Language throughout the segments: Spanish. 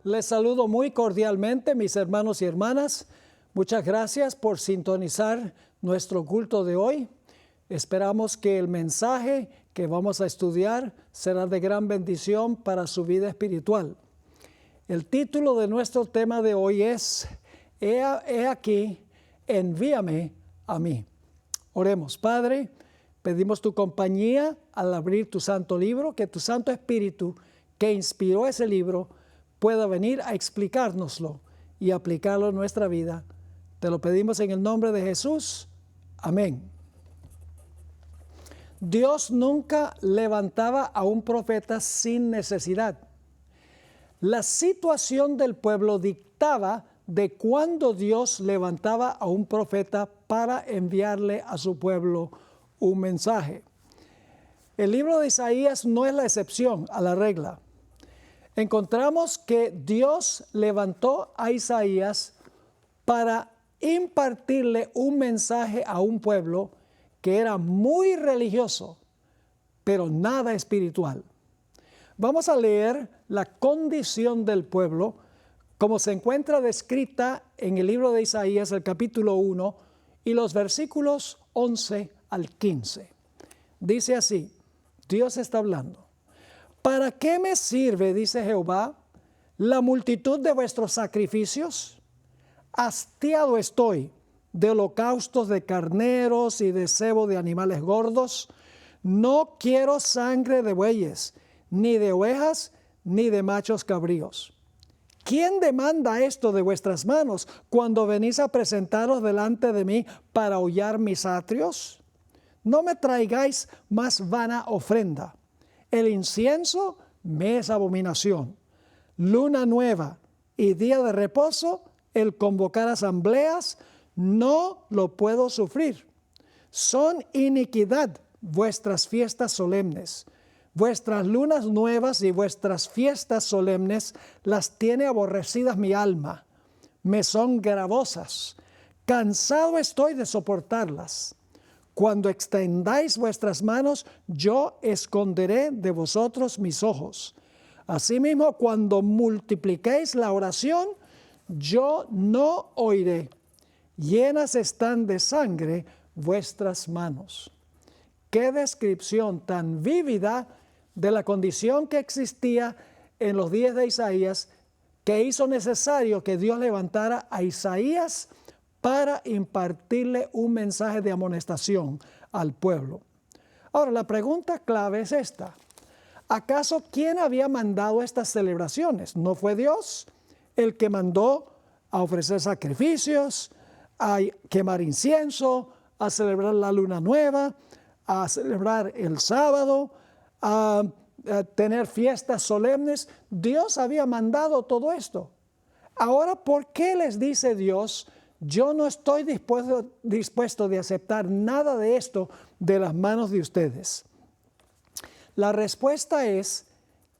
Les saludo muy cordialmente, mis hermanos y hermanas. Muchas gracias por sintonizar nuestro culto de hoy. Esperamos que el mensaje que vamos a estudiar será de gran bendición para su vida espiritual. El título de nuestro tema de hoy es He aquí, envíame a mí. Oremos. Padre, pedimos tu compañía al abrir tu santo libro, que tu Santo Espíritu que inspiró ese libro pueda venir a explicárnoslo y aplicarlo en nuestra vida. Te lo pedimos en el nombre de Jesús. Amén. Dios nunca levantaba a un profeta sin necesidad. La situación del pueblo dictaba de cuándo Dios levantaba a un profeta para enviarle a su pueblo un mensaje. El libro de Isaías no es la excepción a la regla. Encontramos que Dios levantó a Isaías para impartirle un mensaje a un pueblo que era muy religioso, pero nada espiritual. Vamos a leer la condición del pueblo como se encuentra descrita en el libro de Isaías, el capítulo 1, y los versículos 11 al 15. Dice así, Dios está hablando. ¿Para qué me sirve, dice Jehová, la multitud de vuestros sacrificios? Hastiado estoy de holocaustos de carneros y de cebo de animales gordos. No quiero sangre de bueyes, ni de ovejas, ni de machos cabríos. ¿Quién demanda esto de vuestras manos cuando venís a presentaros delante de mí para hollar mis atrios? No me traigáis más vana ofrenda. El incienso me es abominación. Luna nueva y día de reposo, el convocar asambleas, no lo puedo sufrir. Son iniquidad vuestras fiestas solemnes. Vuestras lunas nuevas y vuestras fiestas solemnes las tiene aborrecidas mi alma. Me son gravosas. Cansado estoy de soportarlas. Cuando extendáis vuestras manos, yo esconderé de vosotros mis ojos. Asimismo, cuando multipliquéis la oración, yo no oiré. Llenas están de sangre vuestras manos. Qué descripción tan vívida de la condición que existía en los días de Isaías, que hizo necesario que Dios levantara a Isaías para impartirle un mensaje de amonestación al pueblo. Ahora, la pregunta clave es esta. ¿Acaso quién había mandado estas celebraciones? ¿No fue Dios el que mandó a ofrecer sacrificios, a quemar incienso, a celebrar la luna nueva, a celebrar el sábado, a tener fiestas solemnes? Dios había mandado todo esto. Ahora, ¿por qué les dice Dios, yo no estoy dispuesto de aceptar nada de esto de las manos de ustedes? La respuesta es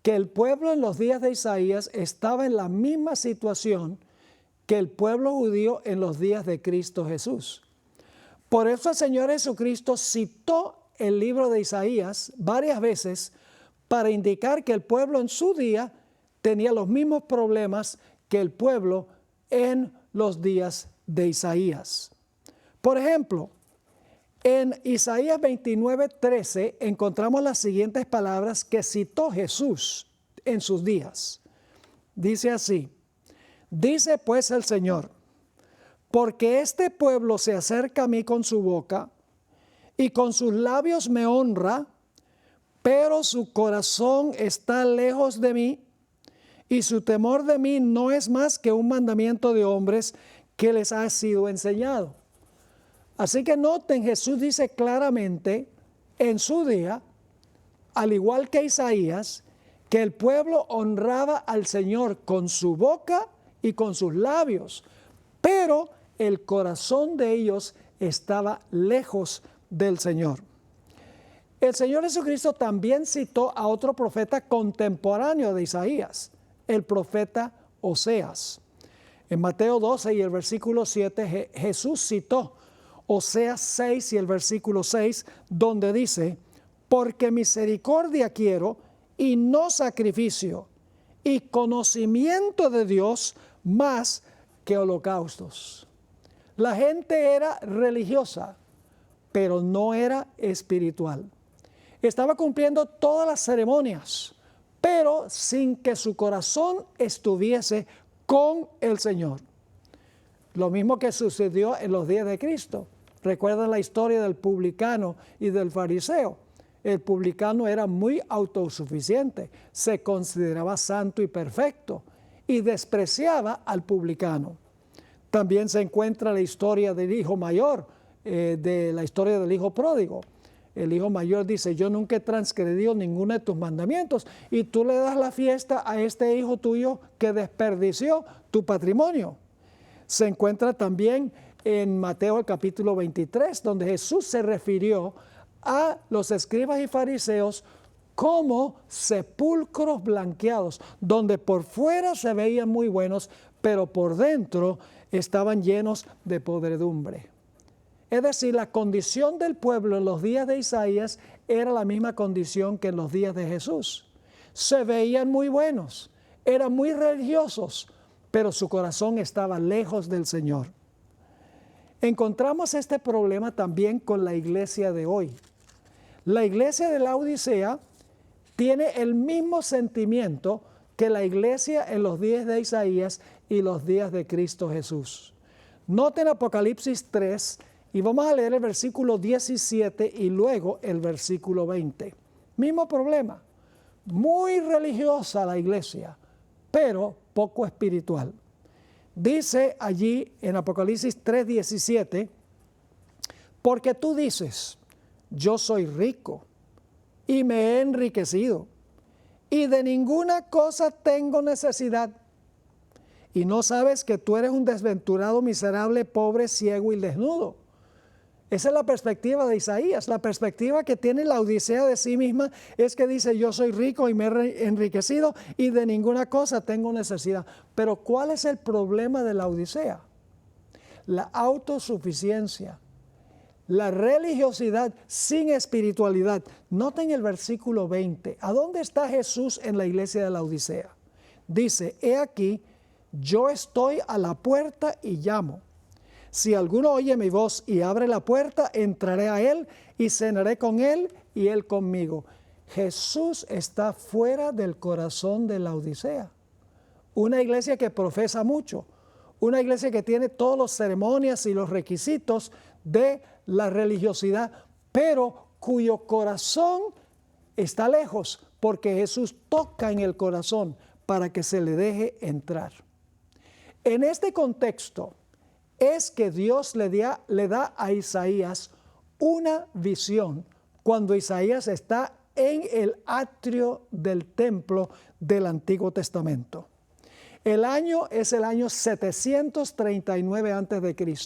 que el pueblo en los días de Isaías estaba en la misma situación que el pueblo judío en los días de Cristo Jesús. Por eso el Señor Jesucristo citó el libro de Isaías varias veces para indicar que el pueblo en su día tenía los mismos problemas que el pueblo en los días de Isaías. Por ejemplo, en Isaías 29:13 encontramos las siguientes palabras que citó Jesús en sus días. Dice así, dice pues el Señor, porque este pueblo se acerca a mí con su boca y con sus labios me honra, pero su corazón está lejos de mí y su temor de mí no es más que un mandamiento de hombres que les ha sido enseñado. Así que noten, Jesús dice claramente en su día, al igual que Isaías, que el pueblo honraba al Señor con su boca y con sus labios, pero el corazón de ellos estaba lejos del Señor. El Señor Jesucristo también citó a otro profeta contemporáneo de Isaías, el profeta Oseas. En Mateo 12 y el versículo 7, Jesús citó Oseas 6 y el versículo 6, donde dice, porque misericordia quiero y no sacrificio, y conocimiento de Dios más que holocaustos. La gente era religiosa, pero no era espiritual. Estaba cumpliendo todas las ceremonias, pero sin que su corazón estuviese con el Señor. Lo mismo que sucedió en los días de Cristo. Recuerdan la historia del publicano y del fariseo. El publicano era muy autosuficiente, se consideraba santo y perfecto y despreciaba al publicano. También se encuentra la historia del hijo mayor, de la historia del hijo pródigo. El hijo mayor dice, yo nunca he transgredido ninguno de tus mandamientos y tú le das la fiesta a este hijo tuyo que desperdició tu patrimonio. Se encuentra también en Mateo el capítulo 23, donde Jesús se refirió a los escribas y fariseos como sepulcros blanqueados, donde por fuera se veían muy buenos, pero por dentro estaban llenos de podredumbre. Es decir, la condición del pueblo en los días de Isaías era la misma condición que en los días de Jesús. Se veían muy buenos, eran muy religiosos, pero su corazón estaba lejos del Señor. Encontramos este problema también con la iglesia de hoy. La iglesia de la Odisea tiene el mismo sentimiento que la iglesia en los días de Isaías y los días de Cristo Jesús. Noten Apocalipsis 3 y vamos a leer el versículo 17 y luego el versículo 20. Mismo problema, muy religiosa la iglesia, pero poco espiritual. Dice allí en Apocalipsis 3:17, porque tú dices, yo soy rico y me he enriquecido y de ninguna cosa tengo necesidad. Y no sabes que tú eres un desventurado, miserable, pobre, ciego y desnudo. Esa es la perspectiva de Isaías. La perspectiva que tiene la Odisea de sí misma es que dice, yo soy rico y me he enriquecido y de ninguna cosa tengo necesidad. Pero ¿cuál es el problema de la Odisea? La autosuficiencia, la religiosidad sin espiritualidad. Noten el versículo 20. ¿A dónde está Jesús en la iglesia de la Odisea? Dice, he aquí, yo estoy a la puerta y llamo. Si alguno oye mi voz y abre la puerta, entraré a él y cenaré con él y él conmigo. Jesús está fuera del corazón de la Odisea. Una iglesia que profesa mucho, una iglesia que tiene todas las ceremonias y los requisitos de la religiosidad, pero cuyo corazón está lejos, porque Jesús toca en el corazón para que se le deje entrar. En este contexto es que Dios le da a Isaías una visión cuando Isaías está en el atrio del templo del Antiguo Testamento. El año es el año 739 a.C.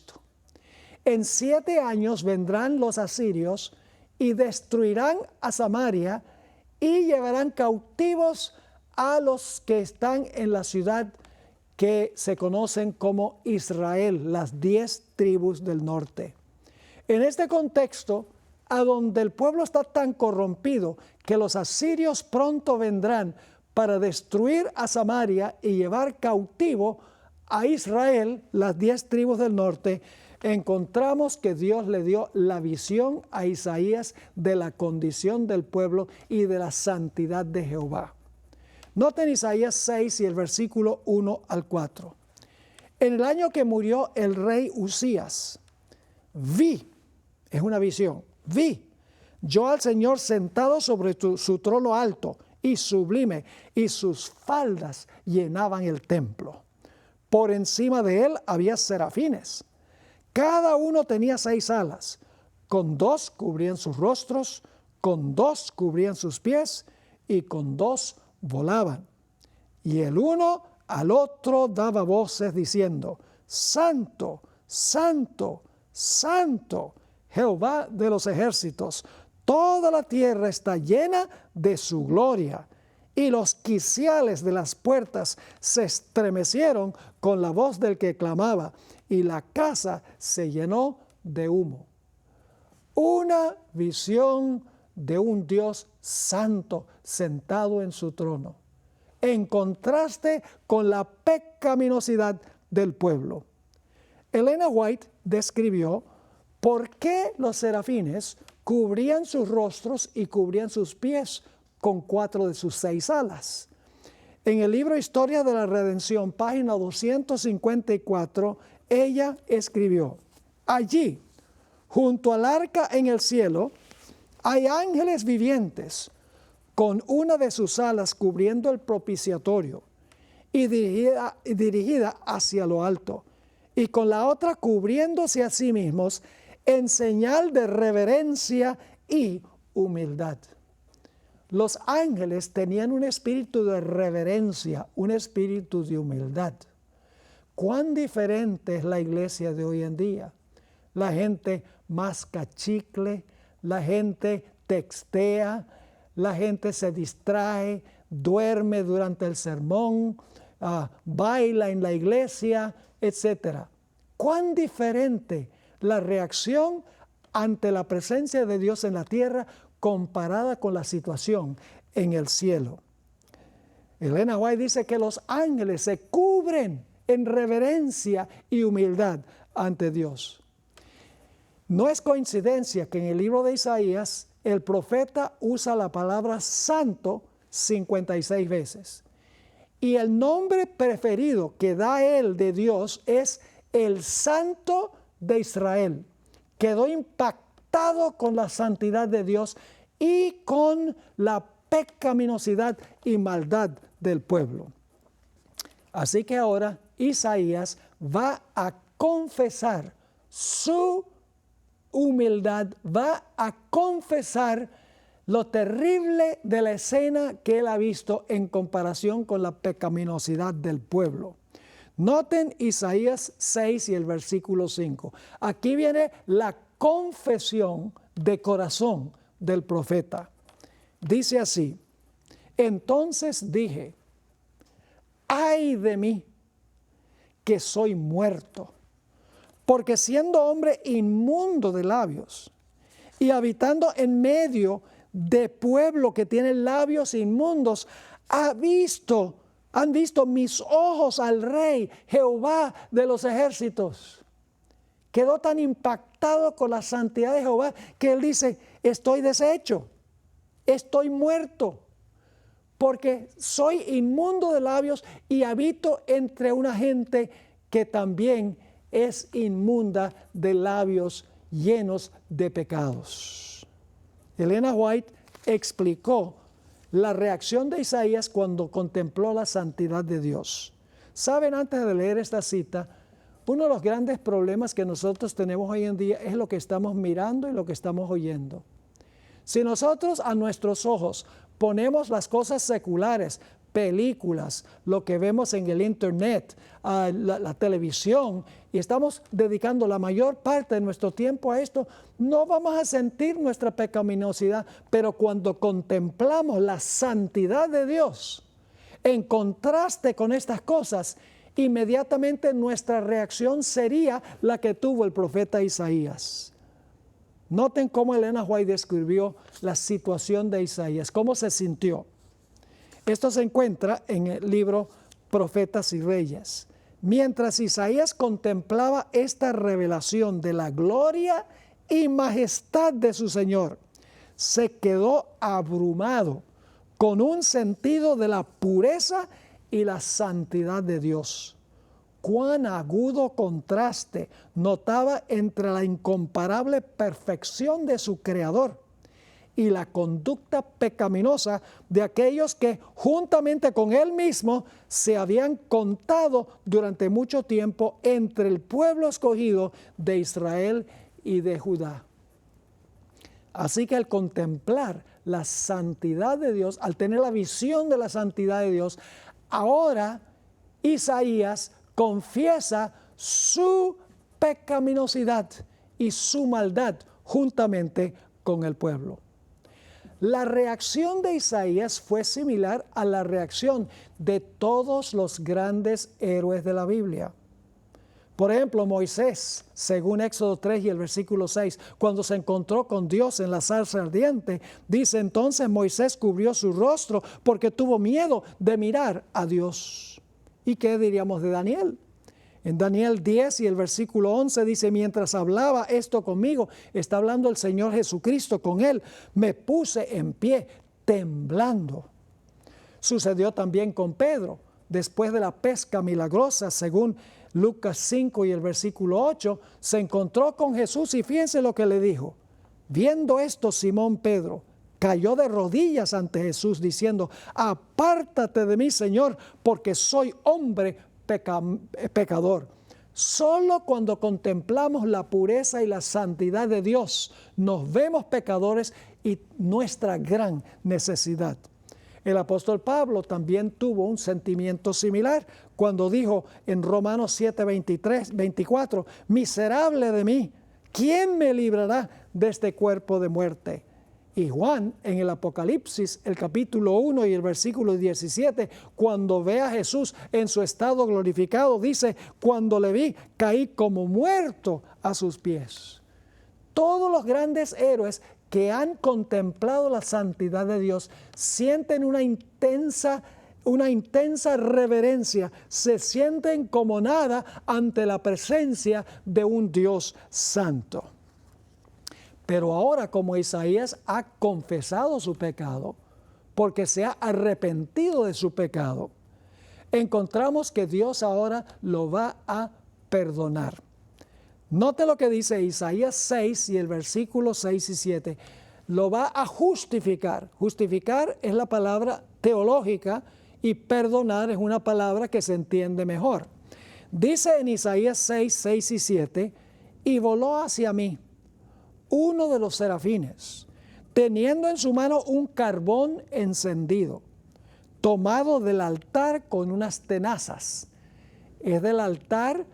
En 7 años vendrán los asirios y destruirán a Samaria y llevarán cautivos a los que están en la ciudad que se conocen como Israel, las 10 tribus del norte. En este contexto, a donde el pueblo está tan corrompido que los asirios pronto vendrán para destruir a Samaria y llevar cautivo a Israel, las 10 tribus del norte, encontramos que Dios le dio la visión a Isaías de la condición del pueblo y de la santidad de Jehová. Noten Isaías 6 y el versículo 1 al 4. En el año que murió el rey Usías, vi, es una visión, vi yo al Señor sentado sobre su trono alto y sublime, y sus faldas llenaban el templo. Por encima de él había serafines. Cada uno tenía 6 alas. Con 2 cubrían sus rostros, con 2 cubrían sus pies, y con 2 volaban. Y el uno al otro daba voces diciendo, Santo, Santo, Santo, Jehová de los ejércitos, toda la tierra está llena de su gloria. Y los quiciales de las puertas se estremecieron con la voz del que clamaba, y la casa se llenó de humo. Una visión de un Dios santo sentado en su trono. en contraste con la pecaminosidad del pueblo. Elena White describió por qué los serafines cubrían sus rostros y cubrían sus pies con 4 de sus 6 alas. En el libro Historia de la Redención, página 254, ella escribió: allí, junto al arca en el cielo, hay ángeles vivientes, con una de sus alas cubriendo el propiciatorio y dirigida hacia lo alto, y con la otra cubriéndose a sí mismos en señal de reverencia y humildad. Los ángeles tenían un espíritu de reverencia, un espíritu de humildad. ¿Cuán diferente es la iglesia de hoy en día? La gente masca chicle, la gente textea, la gente se distrae, duerme durante el sermón, baila en la iglesia, etc. ¿Cuán diferente la reacción ante la presencia de Dios en la tierra comparada con la situación en el cielo? Elena White dice que los ángeles se cubren en reverencia y humildad ante Dios. No es coincidencia que en el libro de Isaías el profeta usa la palabra santo 56 veces. Y el nombre preferido que da él de Dios es el Santo de Israel. Quedó impactado con la santidad de Dios y con la pecaminosidad y maldad del pueblo. Así que ahora Isaías va a confesar su humildad, va a confesar lo terrible de la escena que él ha visto en comparación con la pecaminosidad del pueblo. Noten Isaías 6 y el versículo 5. Aquí viene la confesión de corazón del profeta. Dice así: entonces dije, ay de mí, que soy muerto, porque siendo hombre inmundo de labios y habitando en medio de pueblo que tiene labios inmundos, han visto mis ojos al Rey, Jehová de los ejércitos. Quedó tan impactado con la santidad de Jehová que él dice: estoy deshecho, estoy muerto, porque soy inmundo de labios y habito entre una gente que también es inmunda de labios llenos de pecados. Elena White explicó la reacción de Isaías cuando contempló la santidad de Dios. Saben, antes de leer esta cita, uno de los grandes problemas que nosotros tenemos hoy en día es lo que estamos mirando y lo que estamos oyendo. Si nosotros a nuestros ojos ponemos las cosas seculares, películas, lo que vemos en el internet, la televisión, y estamos dedicando la mayor parte de nuestro tiempo a esto, no vamos a sentir nuestra pecaminosidad, pero cuando contemplamos la santidad de Dios, en contraste con estas cosas, inmediatamente nuestra reacción sería la que tuvo el profeta Isaías. Noten cómo Elena White describió la situación de Isaías, cómo se sintió. Esto se encuentra en el libro Profetas y Reyes. Mientras Isaías contemplaba esta revelación de la gloria y majestad de su Señor, se quedó abrumado con un sentido de la pureza y la santidad de Dios. Cuán agudo contraste notaba entre la incomparable perfección de su Creador y la conducta pecaminosa de aquellos que juntamente con él mismo se habían contado durante mucho tiempo entre el pueblo escogido de Israel y de Judá. Así que al contemplar la santidad de Dios, al tener la visión de la santidad de Dios, ahora Isaías confiesa su pecaminosidad y su maldad juntamente con el pueblo. La reacción de Isaías fue similar a la reacción de todos los grandes héroes de la Biblia. Por ejemplo, Moisés, según Éxodo 3 y el versículo 6, cuando se encontró con Dios en la zarza ardiente, dice: entonces Moisés cubrió su rostro porque tuvo miedo de mirar a Dios. ¿Y qué diríamos de Daniel? En Daniel 10 y el versículo 11 dice: mientras hablaba esto conmigo, está hablando el Señor Jesucristo con él, me puse en pie temblando. Sucedió también con Pedro, después de la pesca milagrosa, según Lucas 5 y el versículo 8, se encontró con Jesús y fíjense lo que le dijo. Viendo esto, Simón Pedro cayó de rodillas ante Jesús diciendo: apártate de mí, Señor, porque soy hombre pecador. Solo cuando contemplamos la pureza y la santidad de Dios nos vemos pecadores y nuestra gran necesidad. El apóstol Pablo también tuvo un sentimiento similar cuando dijo en Romanos 7:24, miserable de mí, ¿quién me librará de este cuerpo de muerte? Y Juan en el Apocalipsis, el capítulo 1 y el versículo 17, cuando ve a Jesús en su estado glorificado, dice: cuando le vi, caí como muerto a sus pies. Todos los grandes héroes que han contemplado la santidad de Dios sienten una intensa reverencia, se sienten como nada ante la presencia de un Dios santo. Pero ahora, como Isaías ha confesado su pecado, porque se ha arrepentido de su pecado, encontramos que Dios ahora lo va a perdonar. Note lo que dice Isaías 6 y el versículo 6 y 7. Lo va a justificar. Justificar es la palabra teológica y perdonar es una palabra que se entiende mejor. Dice en Isaías 6, 6 y 7, y voló hacia mí uno de los serafines, teniendo en su mano un carbón encendido, tomado del altar con unas tenazas. Es del altar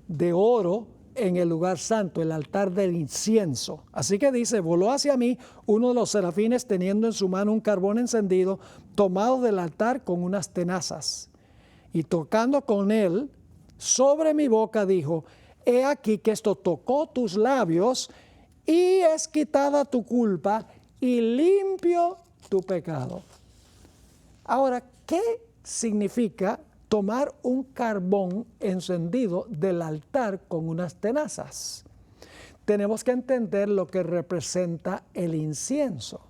de oro en el lugar santo, el altar del incienso. Así que dice: voló hacia mí uno de los serafines teniendo en su mano un carbón encendido, tomado del altar con unas tenazas. Y tocando con él sobre mi boca dijo: he aquí que esto tocó tus labios y es quitada tu culpa y limpio tu pecado. Ahora, ¿qué significa tomar un carbón encendido del altar con unas tenazas? Tenemos que entender lo que representa el incienso.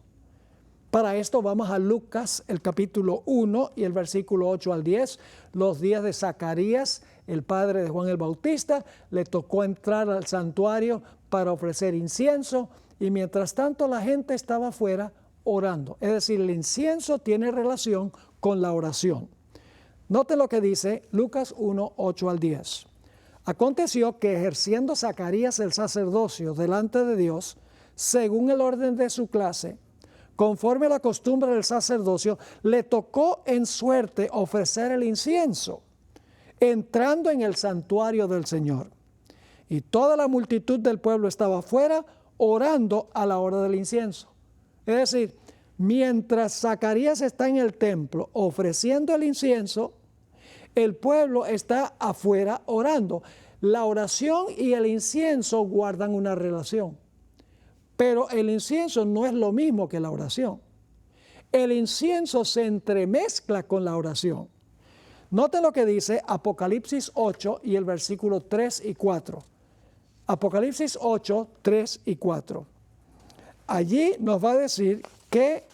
Para esto vamos a Lucas, el capítulo 1 y el versículo 8 al 10. Los días de Zacarías, el padre de Juan el Bautista, le tocó entrar al santuario para ofrecer incienso y mientras tanto la gente estaba afuera orando. Es decir, el incienso tiene relación con la oración. Noten lo que dice Lucas 1, 8 al 10. Aconteció que ejerciendo Zacarías el sacerdocio delante de Dios, según el orden de su clase, conforme a la costumbre del sacerdocio, le tocó en suerte ofrecer el incienso, entrando en el santuario del Señor. Y toda la multitud del pueblo estaba afuera orando a la hora del incienso. Es decir, mientras Zacarías está en el templo ofreciendo el incienso, el pueblo está afuera orando. La oración y el incienso guardan una relación. Pero el incienso no es lo mismo que la oración. El incienso se entremezcla con la oración. Noten lo que dice Apocalipsis 8 y el versículo 3 y 4. Apocalipsis 8, 3 y 4. Allí nos va a decir qué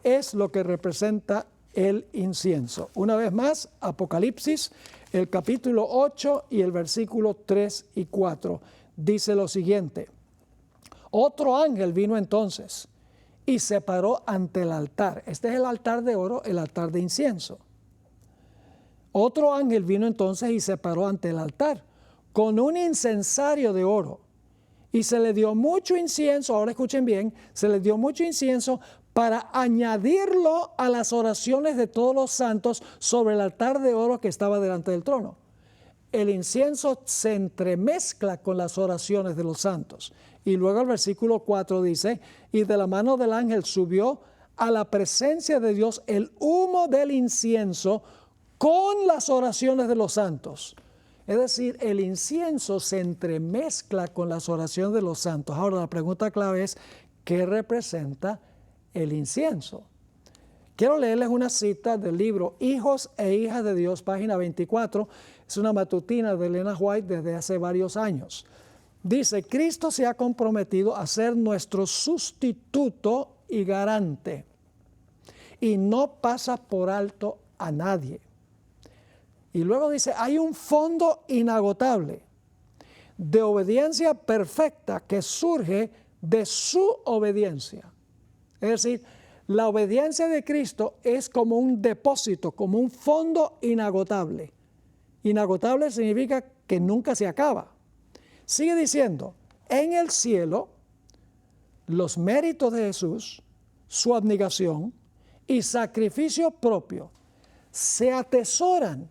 es lo que representa el incienso. Una vez más, Apocalipsis, el capítulo 8 y el versículo 3 y 4. Dice lo siguiente: otro ángel vino entonces y se paró ante el altar. Este es el altar de oro, el altar de incienso. Otro ángel vino entonces y se paró ante el altar con un incensario de oro. Y se le dio mucho incienso, ahora escuchen bien, se le dio mucho incienso para añadirlo a las oraciones de todos los santos sobre el altar de oro que estaba delante del trono. El incienso se entremezcla con las oraciones de los santos. Y luego el versículo 4 dice: y de la mano del ángel subió a la presencia de Dios el humo del incienso con las oraciones de los santos. Es decir, el incienso se entremezcla con las oraciones de los santos. Ahora, la pregunta clave es, ¿qué representa el incienso? Quiero leerles una cita del libro Hijos e Hijas de Dios, página 24. Es una matutina de Elena White desde hace varios años. Dice, Cristo se ha comprometido a ser nuestro sustituto y garante, y no pasa por alto a nadie. Y luego dice, hay un fondo inagotable de obediencia perfecta que surge de su obediencia. Es decir, la obediencia de Cristo es como un depósito, como un fondo inagotable. Inagotable significa que nunca se acaba. Sigue diciendo, en el cielo, los méritos de Jesús, su abnegación y sacrificio propio se atesoran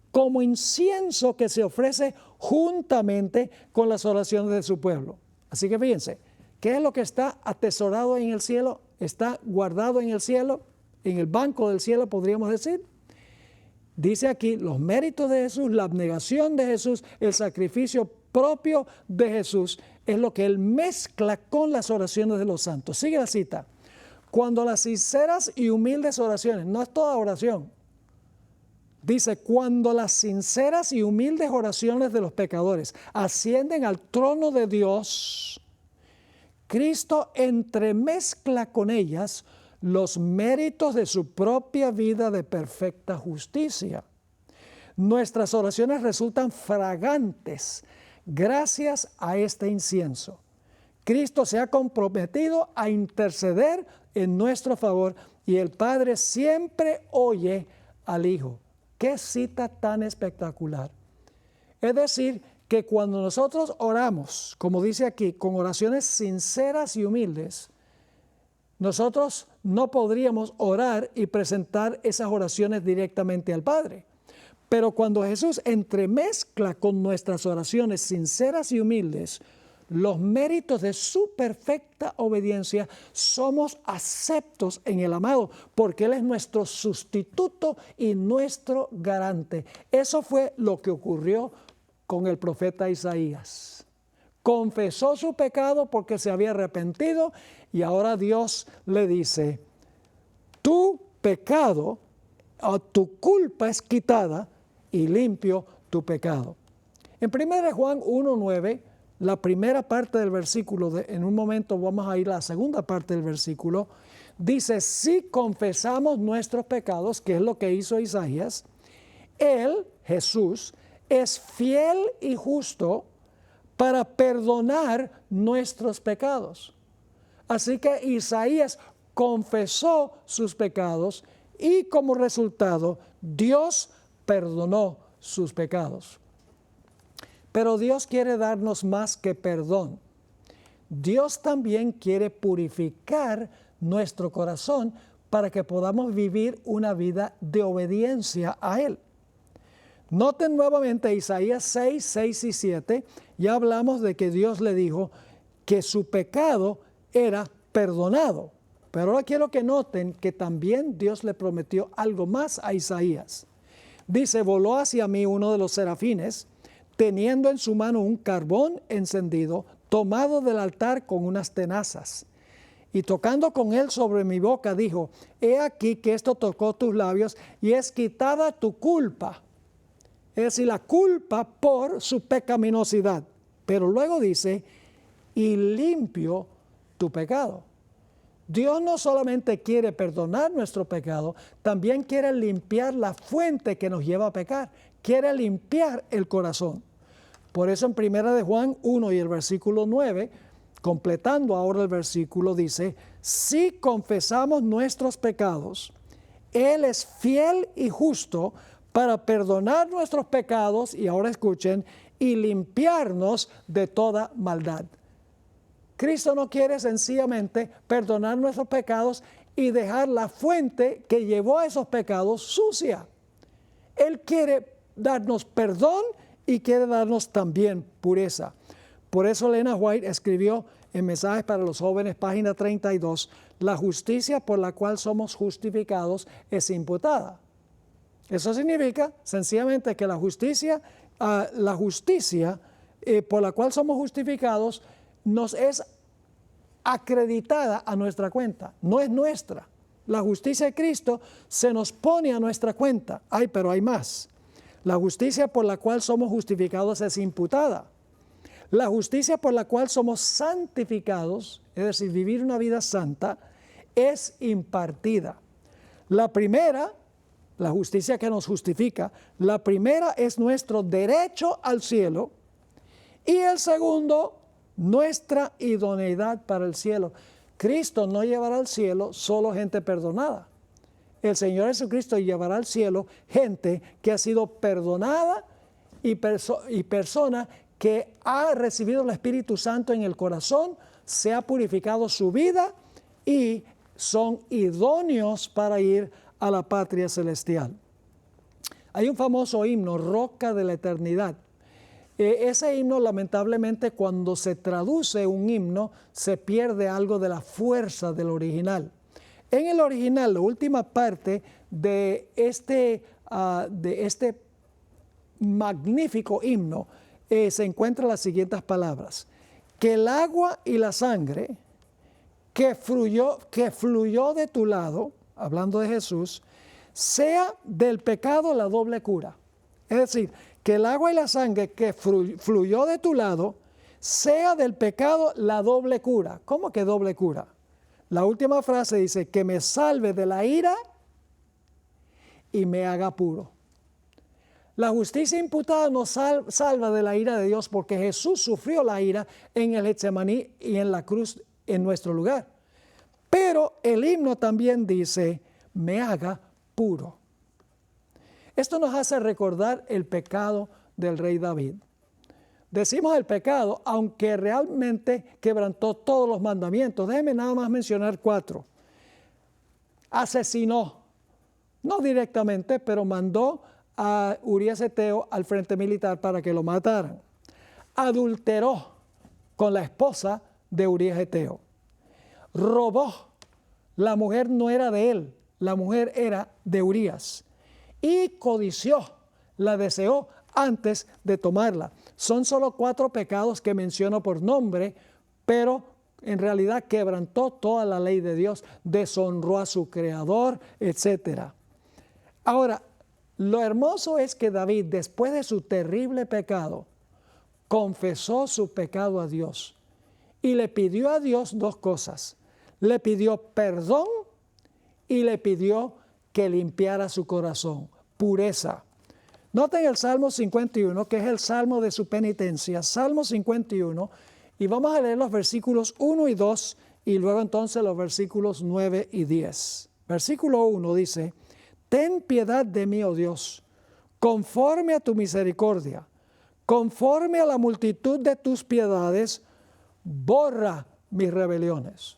como incienso que se ofrece juntamente con las oraciones de su pueblo. Así que fíjense, ¿qué es lo que está atesorado en el cielo? Está guardado en el cielo, en el banco del cielo, podríamos decir. Dice aquí, los méritos de Jesús, la abnegación de Jesús, el sacrificio propio de Jesús, es lo que Él mezcla con las oraciones de los santos. Sigue la cita. Cuando las sinceras y humildes oraciones, no es toda oración, dice, cuando las sinceras y humildes oraciones de los pecadores ascienden al trono de Dios, Cristo entremezcla con ellas los méritos de su propia vida de perfecta justicia. Nuestras oraciones resultan fragantes gracias a este incienso. Cristo se ha comprometido a interceder en nuestro favor y el Padre siempre oye al Hijo. ¡Qué cita tan espectacular! Es decir, que cuando nosotros oramos, como dice aquí, con oraciones sinceras y humildes, nosotros no podríamos orar y presentar esas oraciones directamente al Padre. Pero cuando Jesús entremezcla con nuestras oraciones sinceras y humildes los méritos de su perfecta obediencia, somos aceptos en el amado, porque Él es nuestro sustituto y nuestro garante. Eso fue lo que ocurrió con el profeta Isaías. Confesó su pecado porque se había arrepentido y ahora Dios le dice, tu pecado, o tu culpa es quitada y limpio tu pecado. En 1 Juan 1:9, la primera parte del versículo, en un momento vamos a ir a la segunda parte del versículo, dice, si confesamos nuestros pecados, que es lo que hizo Isaías, Él, Jesús, es fiel y justo para perdonar nuestros pecados. Así que Isaías confesó sus pecados y como resultado Dios perdonó sus pecados. Pero Dios quiere darnos más que perdón. Dios también quiere purificar nuestro corazón para que podamos vivir una vida de obediencia a Él. Noten nuevamente Isaías 6, 6 y 7. Ya hablamos de que Dios le dijo que su pecado era perdonado. Pero ahora quiero que noten que también Dios le prometió algo más a Isaías. Dice, voló hacia mí uno de los serafines, teniendo en su mano un carbón encendido, tomado del altar con unas tenazas. Y tocando con él sobre mi boca, dijo, he aquí que esto tocó tus labios y es quitada tu culpa. Es decir, la culpa por su pecaminosidad. Pero luego dice, y limpio tu pecado. Dios no solamente quiere perdonar nuestro pecado, también quiere limpiar la fuente que nos lleva a pecar. Quiere limpiar el corazón. Por eso en 1 Juan 1 y el versículo 9, completando ahora el versículo, dice, si confesamos nuestros pecados, Él es fiel y justo para perdonar nuestros pecados, y ahora escuchen, y limpiarnos de toda maldad. Cristo no quiere sencillamente perdonar nuestros pecados y dejar la fuente que llevó a esos pecados sucia. Él quiere darnos perdón y quiere darnos también pureza. Por eso Elena White escribió en Mensajes para los Jóvenes, página 32, la justicia por la cual somos justificados es imputada. Eso significa sencillamente que la justicia la justicia por la cual somos justificados nos es acreditada a nuestra cuenta, no es nuestra. La justicia de Cristo se nos pone a nuestra cuenta. Pero hay más. La justicia por la cual somos justificados es imputada. La justicia por la cual somos santificados, es decir, vivir una vida santa, es impartida. La primera, la justicia que nos justifica, la primera es nuestro derecho al cielo y el segundo, nuestra idoneidad para el cielo. Cristo no llevará al cielo solo gente perdonada. El Señor Jesucristo llevará al cielo gente que ha sido perdonada y persona que ha recibido el Espíritu Santo en el corazón, se ha purificado su vida y son idóneos para ir a la patria celestial. Hay un famoso himno, Roca de la Eternidad. Ese himno, lamentablemente, cuando se traduce un himno, se pierde algo de la fuerza del original. En el original, la última parte de este magnífico himno, se encuentran las siguientes palabras: que el agua y la sangre que fluyó de tu lado, hablando de Jesús, sea del pecado la doble cura. Es decir, que el agua y la sangre que fluyó de tu lado, sea del pecado la doble cura. ¿Cómo que doble cura? La última frase dice, que me salve de la ira y me haga puro. La justicia imputada nos salva de la ira de Dios porque Jesús sufrió la ira en el Getsemaní y en la cruz en nuestro lugar. Pero el himno también dice, me haga puro. Esto nos hace recordar el pecado del rey David. Decimos el pecado, aunque realmente quebrantó todos los mandamientos. Déjeme nada más mencionar 4. Asesinó, no directamente, pero mandó a Urías Eteo al frente militar para que lo mataran. Adulteró con la esposa de Urías Eteo. Robó. La mujer no era de él, la mujer era de Urías. Y codició, la deseó antes de tomarla. Son solo 4 pecados que menciono por nombre, pero en realidad quebrantó toda la ley de Dios, deshonró a su creador, etc. Ahora, lo hermoso es que David, después de su terrible pecado, confesó su pecado a Dios y le pidió a Dios 2 cosas. Le pidió perdón y le pidió que limpiara su corazón, pureza. Noten el Salmo 51, que es el salmo de su penitencia, Salmo 51, y vamos a leer los versículos 1 y 2, y luego entonces los versículos 9 y 10. Versículo 1 dice, ten piedad de mí, oh Dios, conforme a tu misericordia, conforme a la multitud de tus piedades, borra mis rebeliones.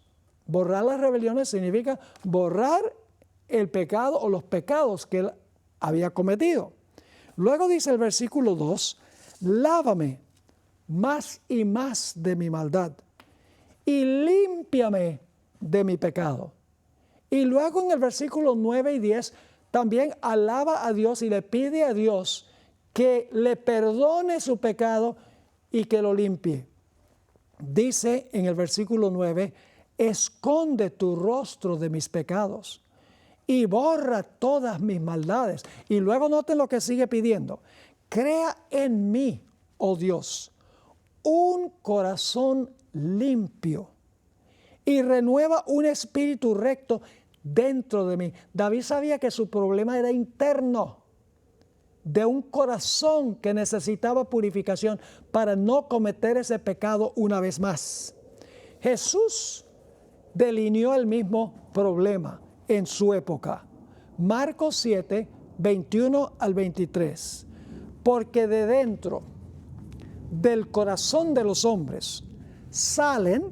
Borrar las rebeliones significa borrar el pecado o los pecados que él había cometido. Luego dice el versículo 2, lávame más y más de mi maldad y límpiame de mi pecado. Y luego en el versículo 9 y 10 también alaba a Dios y le pide a Dios que le perdone su pecado y que lo limpie. Dice en el versículo 9, esconde tu rostro de mis pecados y borra todas mis maldades. Y luego noten lo que sigue pidiendo. Crea en mí, oh Dios, un corazón limpio y renueva un espíritu recto dentro de mí. David sabía que su problema era interno, de un corazón que necesitaba purificación para no cometer ese pecado una vez más. Jesús delineó el mismo problema en su época. Marcos 7, 21 al 23. Porque de dentro del corazón de los hombres salen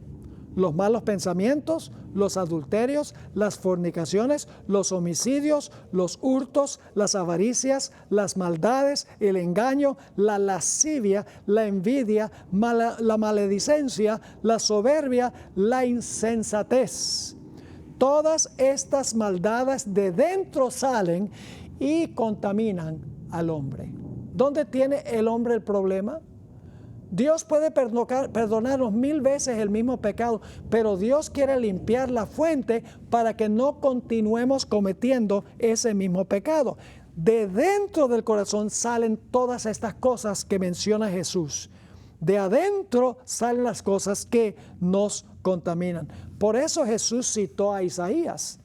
los malos pensamientos, los adulterios, las fornicaciones, los homicidios, los hurtos, las avaricias, las maldades, el engaño, la lascivia, la envidia, la maledicencia, la soberbia, la insensatez. Todas estas maldades de dentro salen y contaminan al hombre. ¿Dónde tiene el hombre el problema? Dios puede perdonarnos 1000 veces el mismo pecado, pero Dios quiere limpiar la fuente para que no continuemos cometiendo ese mismo pecado. De dentro del corazón salen todas estas cosas que menciona Jesús. De adentro salen las cosas que nos contaminan. Por eso Jesús citó a Isaías.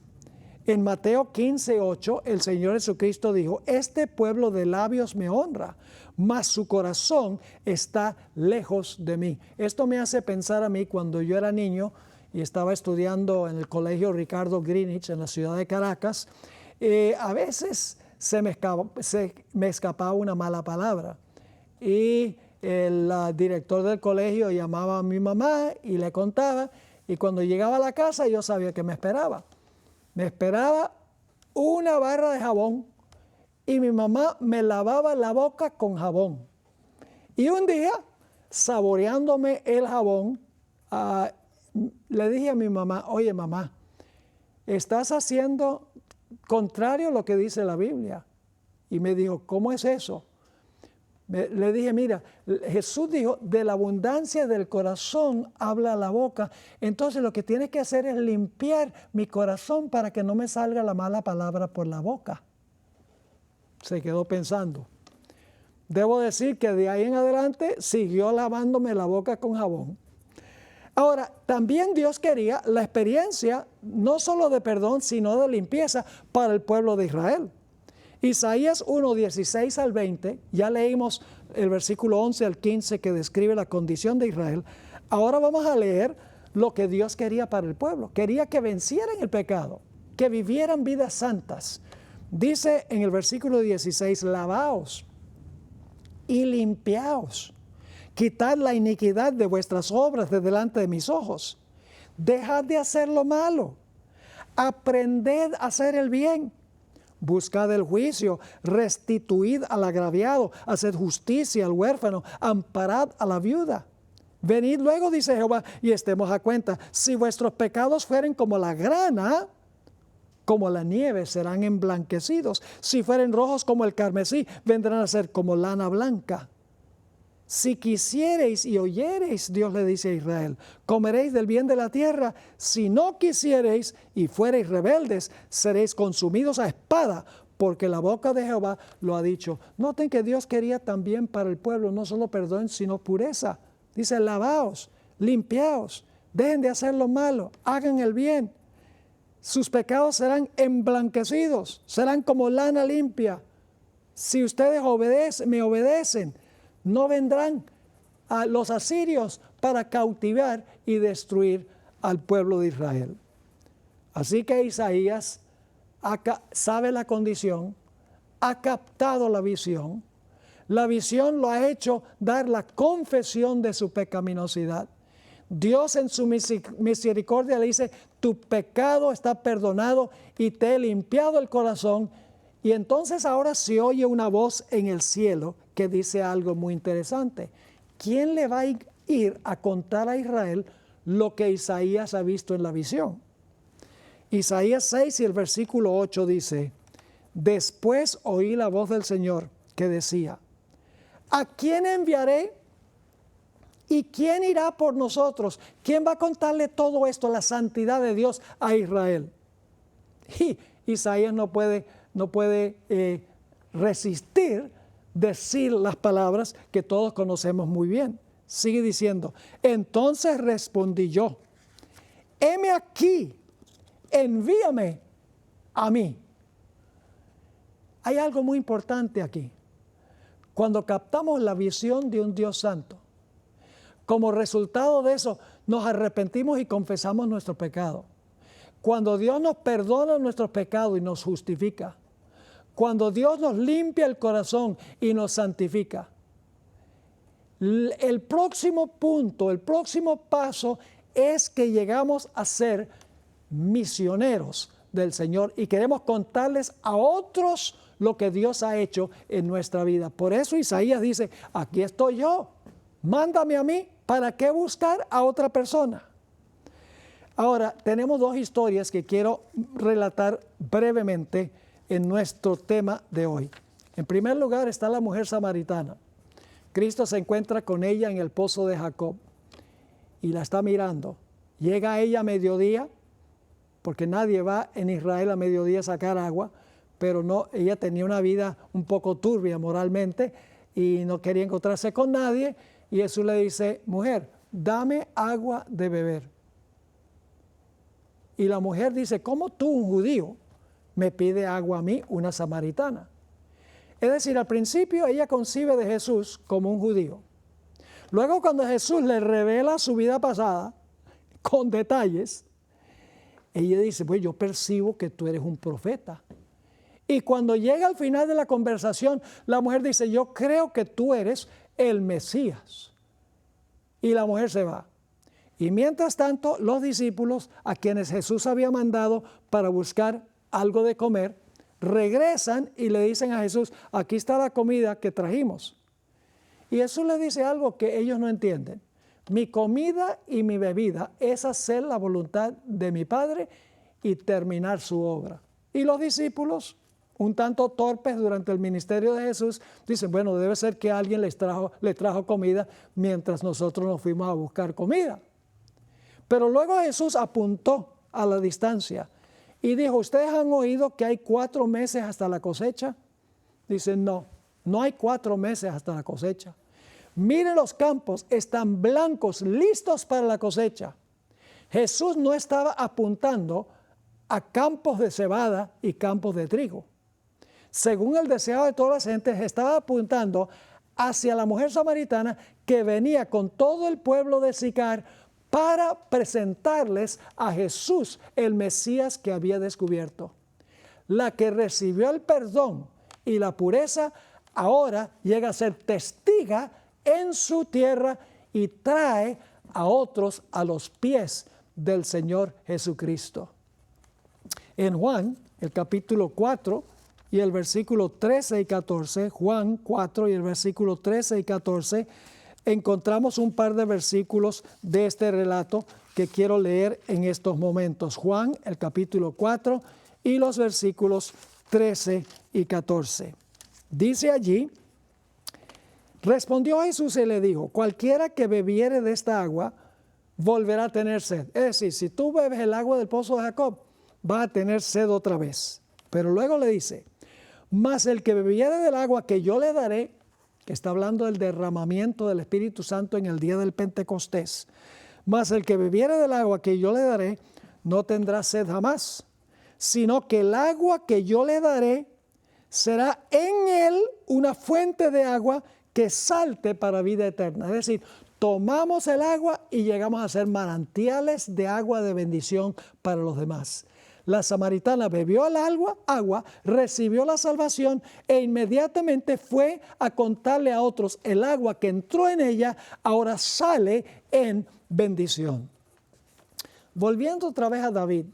En Mateo 15:8, el Señor Jesucristo dijo: este pueblo de labios me honra, mas su corazón está lejos de mí. Esto me hace pensar a mí cuando yo era niño y estaba estudiando en el colegio Ricardo Greenwich en la ciudad de Caracas. A veces se me escapaba una mala palabra y el director del colegio llamaba a mi mamá y le contaba, y cuando llegaba a la casa yo sabía que me esperaba. Me esperaba una barra de jabón y mi mamá me lavaba la boca con jabón. Y un día, saboreándome el jabón, le dije a mi mamá: oye mamá, estás haciendo contrario a lo que dice la Biblia. Y me dijo: ¿cómo es eso? Le dije: mira, Jesús dijo, de la abundancia del corazón habla la boca. Entonces lo que tienes que hacer es limpiar mi corazón para que no me salga la mala palabra por la boca. Se quedó pensando. Debo decir que de ahí en adelante siguió lavándome la boca con jabón. Ahora, también Dios quería la experiencia no solo de perdón, sino de limpieza para el pueblo de Israel. Isaías 1, 16 al 20, ya leímos el versículo 11 al 15 que describe la condición de Israel. Ahora vamos a leer lo que Dios quería para el pueblo. Quería que vencieran el pecado, que vivieran vidas santas. Dice en el versículo 16: lavaos y limpiaos, quitad la iniquidad de vuestras obras de delante de mis ojos. Dejad de hacer lo malo, aprended a hacer el bien. Buscad el juicio, restituid al agraviado, haced justicia al huérfano, amparad a la viuda. Venid luego, dice Jehová, y estemos a cuenta. Si vuestros pecados fueren como la grana, como la nieve serán emblanquecidos. Si fueren rojos como el carmesí, vendrán a ser como lana blanca. Si quisiereis y oyereis, Dios le dice a Israel, comeréis del bien de la tierra. Si no quisiereis y fuereis rebeldes, seréis consumidos a espada, porque la boca de Jehová lo ha dicho. Noten que Dios quería también para el pueblo no solo perdón, sino pureza. Dice: lavaos, limpiaos, dejen de hacer lo malo, hagan el bien. Sus pecados serán emblanquecidos, serán como lana limpia. Si ustedes me obedecen, no vendrán a los asirios para cautivar y destruir al pueblo de Israel. Así que Isaías sabe la condición, ha captado la visión. La visión lo ha hecho dar la confesión de su pecaminosidad. Dios en su misericordia le dice: tu pecado está perdonado y te he limpiado el corazón. Y entonces ahora se oye una voz en el cielo que dice algo muy interesante. ¿Quién le va a ir a contar a Israel lo que Isaías ha visto en la visión? Isaías 6 y el versículo 8 dice: después oí la voz del Señor que decía: ¿a quién enviaré? ¿Y quién irá por nosotros? ¿Quién va a contarle todo esto, la santidad de Dios, a Israel? Y Isaías no puede resistir decir las palabras que todos conocemos muy bien. Sigue diciendo: entonces respondí yo: heme aquí, envíame a mí. Hay algo muy importante aquí. Cuando captamos la visión de un Dios santo, como resultado de eso, nos arrepentimos y confesamos nuestro pecado. Cuando Dios nos perdona nuestros pecados y nos justifica, cuando Dios nos limpia el corazón y nos santifica, el próximo punto, el próximo paso es que llegamos a ser misioneros del Señor y queremos contarles a otros lo que Dios ha hecho en nuestra vida. Por eso Isaías dice: aquí estoy yo, mándame a mí. ¿Para qué buscar a otra persona? Ahora, tenemos dos historias que quiero relatar brevemente en nuestro tema de hoy. En primer lugar está la mujer samaritana. Cristo se encuentra con ella en el pozo de Jacob y la está mirando. Llega ella a mediodía, porque nadie va en Israel a mediodía a sacar agua, pero no, ella tenía una vida un poco turbia moralmente y no quería encontrarse con nadie. Y Jesús le dice, mujer, dame agua de beber. Y la mujer dice, ¿cómo tú, un judío, me pide agua a mí, una samaritana? Es decir, al principio ella concibe de Jesús como un judío. Luego, cuando Jesús le revela su vida pasada con detalles, ella dice, pues yo percibo que tú eres un profeta. Y cuando llega al final de la conversación, la mujer dice, yo creo que tú eres el Mesías. Y la mujer se va. Y mientras tanto, los discípulos a quienes Jesús había mandado para buscar algo de comer, regresan y le dicen a Jesús, aquí está la comida que trajimos. Y Jesús le dice algo que ellos no entienden. Mi comida y mi bebida es hacer la voluntad de mi Padre y terminar su obra. Y los discípulos, un tanto torpes durante el ministerio de Jesús, dicen, bueno, debe ser que alguien les trajo comida mientras nosotros nos fuimos a buscar comida. Pero luego Jesús apuntó a la distancia y dijo, ¿ustedes han oído que hay 4 meses hasta la cosecha? Dicen, no, no hay 4 meses hasta la cosecha. Miren los campos, están blancos, listos para la cosecha. Jesús no estaba apuntando a campos de cebada y campos de trigo. Según el deseo de todas las gentes, estaba apuntando hacia la mujer samaritana que venía con todo el pueblo de Sicar para presentarles a Jesús, el Mesías que había descubierto. La que recibió el perdón y la pureza, ahora llega a ser testiga en su tierra y trae a otros a los pies del Señor Jesucristo. En Juan, el capítulo 4 y el versículo 13 y 14, Juan 4 y el versículo 13 y 14, encontramos un par de versículos de este relato que quiero leer en estos momentos. Juan, el capítulo 4 y los versículos 13 y 14. Dice allí, respondió Jesús y le dijo, cualquiera que bebiere de esta agua volverá a tener sed. Es decir, si tú bebes el agua del pozo de Jacob, vas a tener sed otra vez. Pero luego le dice, mas el que bebiere del agua que yo le daré, que está hablando del derramamiento del Espíritu Santo en el día del Pentecostés, mas el que bebiere del agua que yo le daré, no tendrá sed jamás, sino que el agua que yo le daré será en él una fuente de agua que salte para vida eterna. Es decir, tomamos el agua y llegamos a ser manantiales de agua de bendición para los demás. La samaritana bebió el agua, recibió la salvación e inmediatamente fue a contarle a otros el agua que entró en ella, ahora sale en bendición. Volviendo otra vez a David,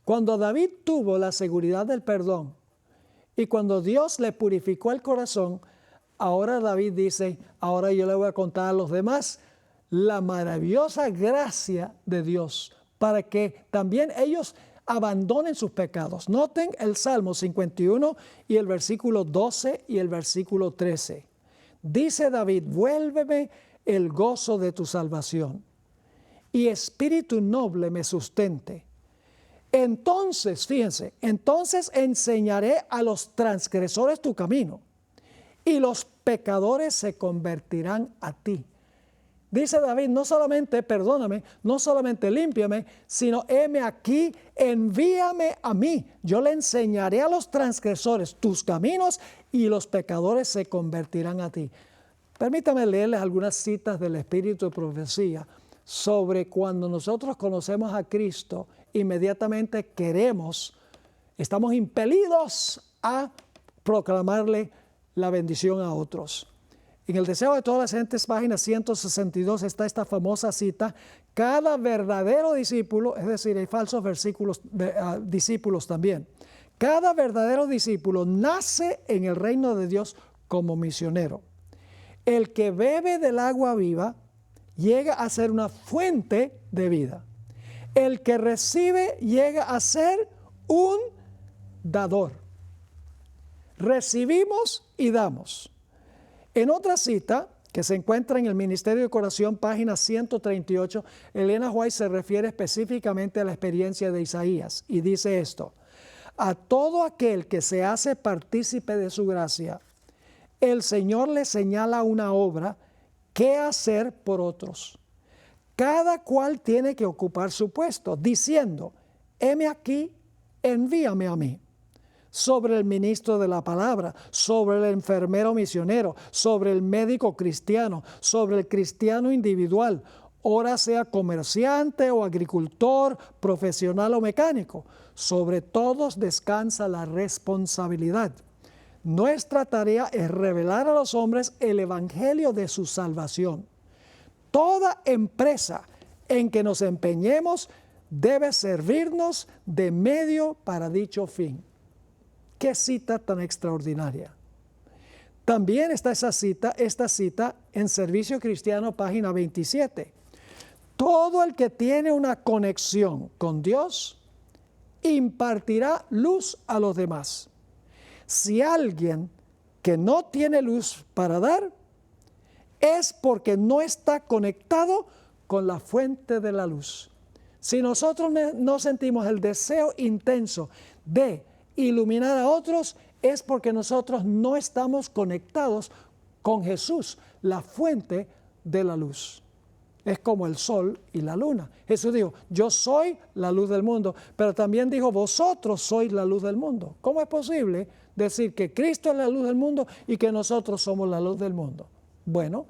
cuando David tuvo la seguridad del perdón y cuando Dios le purificó el corazón, ahora David dice, ahora yo le voy a contar a los demás la maravillosa gracia de Dios para que también ellos abandonen sus pecados. Noten el Salmo 51 y el versículo 12 y el versículo 13. Dice David, vuélveme el gozo de tu salvación y espíritu noble me sustente. Entonces, fíjense, entonces enseñaré a los transgresores tu camino y los pecadores se convertirán a ti. Dice David, no solamente perdóname, no solamente límpiame, sino heme aquí, envíame a mí. Yo le enseñaré a los transgresores tus caminos y los pecadores se convertirán a ti. Permítame leerles algunas citas del Espíritu de Profecía sobre cuando nosotros conocemos a Cristo, inmediatamente estamos impelidos a proclamarle la bendición a otros. En el deseo de todas las gentes, página 162, está esta famosa cita, cada verdadero discípulo, es decir, hay falsos discípulos también, cada verdadero discípulo nace en el reino de Dios como misionero. El que bebe del agua viva llega a ser una fuente de vida. El que recibe llega a ser un dador. recibimos y damos. En otra cita, que se encuentra en el Ministerio de Corazón, página 138, Elena White se refiere específicamente a la experiencia de Isaías y dice esto: a todo aquel que se hace partícipe de su gracia, el Señor le señala una obra que hacer por otros. Cada cual tiene que ocupar su puesto, diciendo: heme aquí, envíame a mí. Sobre el ministro de la palabra, sobre el enfermero misionero, sobre el médico cristiano, sobre el cristiano individual, ora sea comerciante o agricultor, profesional o mecánico. Sobre todos descansa la responsabilidad. Nuestra tarea es revelar a los hombres el evangelio de su salvación. Toda empresa en que nos empeñemos debe servirnos de medio para dicho fin. ¡Qué cita tan extraordinaria! También está esta cita en Servicio Cristiano, página 27. Todo el que tiene una conexión con Dios impartirá luz a los demás. Si alguien que no tiene luz para dar, es porque no está conectado con la fuente de la luz. Si nosotros no sentimos el deseo intenso de iluminar a otros, es porque nosotros no estamos conectados con Jesús, la fuente de la luz. Es como el sol y la luna. Jesús dijo: yo soy la luz del mundo, pero también dijo: vosotros sois la luz del mundo. ¿Cómo es posible decir que Cristo es la luz del mundo y que nosotros somos la luz del mundo? Bueno,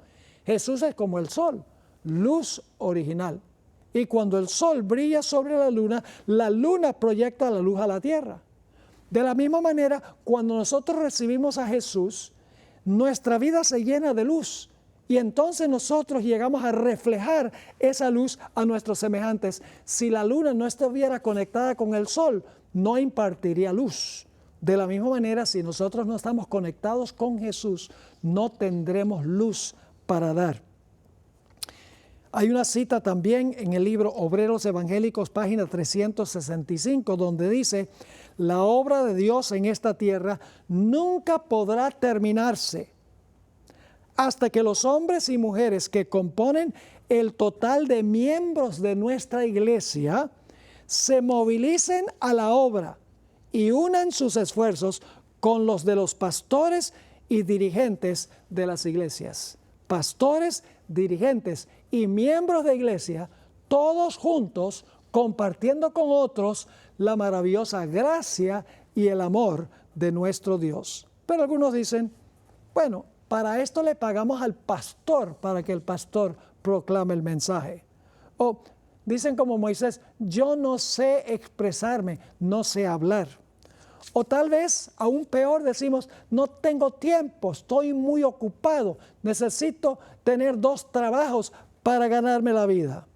Jesús es como el sol, luz original. Y cuando el sol brilla sobre la luna proyecta la luz a la tierra. De la misma manera, cuando nosotros recibimos a Jesús, nuestra vida se llena de luz. Y entonces nosotros llegamos a reflejar esa luz a nuestros semejantes. Si la luna no estuviera conectada con el sol, no impartiría luz. De la misma manera, si nosotros no estamos conectados con Jesús, no tendremos luz para dar. Hay una cita también en el libro Obreros Evangélicos, página 365, donde dice: la obra de Dios en esta tierra nunca podrá terminarse hasta que los hombres y mujeres que componen el total de miembros de nuestra iglesia se movilicen a la obra y unan sus esfuerzos con los de los pastores y dirigentes de las iglesias. Pastores, dirigentes y miembros de iglesia, todos juntos compartiendo con otros la maravillosa gracia y el amor de nuestro Dios. Pero algunos dicen: bueno, para esto le pagamos al pastor para que el pastor proclame el mensaje. O dicen como Moisés: yo no sé expresarme, no sé hablar. O tal vez, aún peor, decimos: no tengo tiempo, estoy muy ocupado, necesito tener 2 trabajos para ganarme la vida.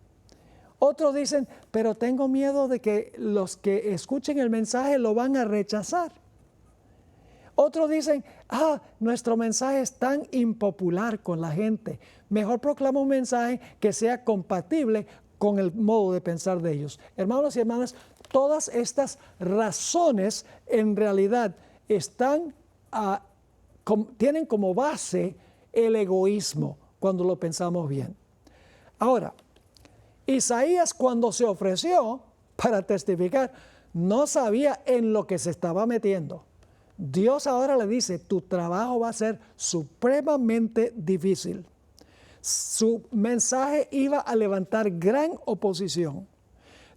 Otros dicen: pero tengo miedo de que los que escuchen el mensaje lo van a rechazar. Otros dicen: nuestro mensaje es tan impopular con la gente, mejor proclama un mensaje que sea compatible con el modo de pensar de ellos. Hermanos y hermanas, todas estas razones en realidad tienen como base el egoísmo cuando lo pensamos bien. Ahora, Isaías, cuando se ofreció para testificar, no sabía en lo que se estaba metiendo. Dios ahora le dice: tu trabajo va a ser supremamente difícil. Su mensaje iba a levantar gran oposición.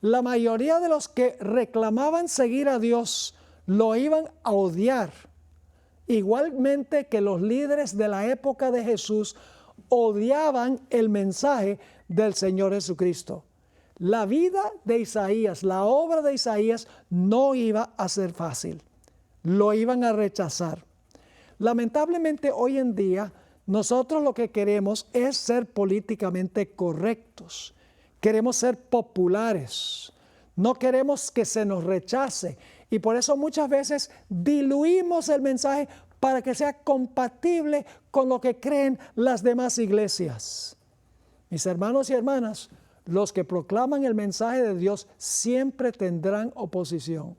La mayoría de los que reclamaban seguir a Dios lo iban a odiar. Igualmente que los líderes de la época de Jesús odiaban el mensaje del Señor Jesucristo. La vida de Isaías, la obra de Isaías no iba a ser fácil. Lo iban a rechazar. Lamentablemente hoy en día nosotros lo que queremos es ser políticamente correctos. Queremos ser populares. No queremos que se nos rechace. Y por eso muchas veces diluimos el mensaje para que sea compatible con lo que creen las demás iglesias. Mis hermanos y hermanas, los que proclaman el mensaje de Dios siempre tendrán oposición.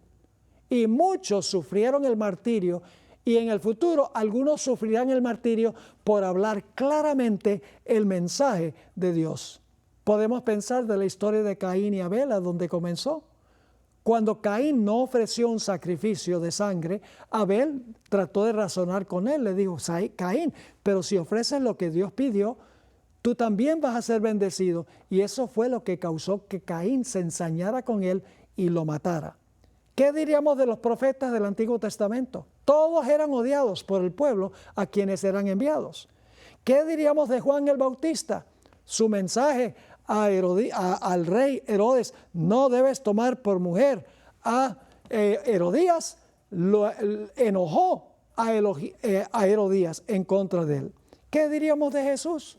Y muchos sufrieron el martirio y en el futuro algunos sufrirán el martirio por hablar claramente el mensaje de Dios. Podemos pensar de la historia de Caín y Abel, a donde comenzó. Cuando Caín no ofreció un sacrificio de sangre, Abel trató de razonar con él. Le dijo, Caín, pero si ofreces lo que Dios pidió, tú también vas a ser bendecido. Y eso fue lo que causó que Caín se ensañara con él y lo matara. ¿Qué diríamos de los profetas del Antiguo Testamento? Todos eran odiados por el pueblo a quienes eran enviados. ¿Qué diríamos de Juan el Bautista? Su mensaje al rey Herodes, no debes tomar por mujer a Herodías, lo enojó a Herodías en contra de él. ¿Qué diríamos de Jesús?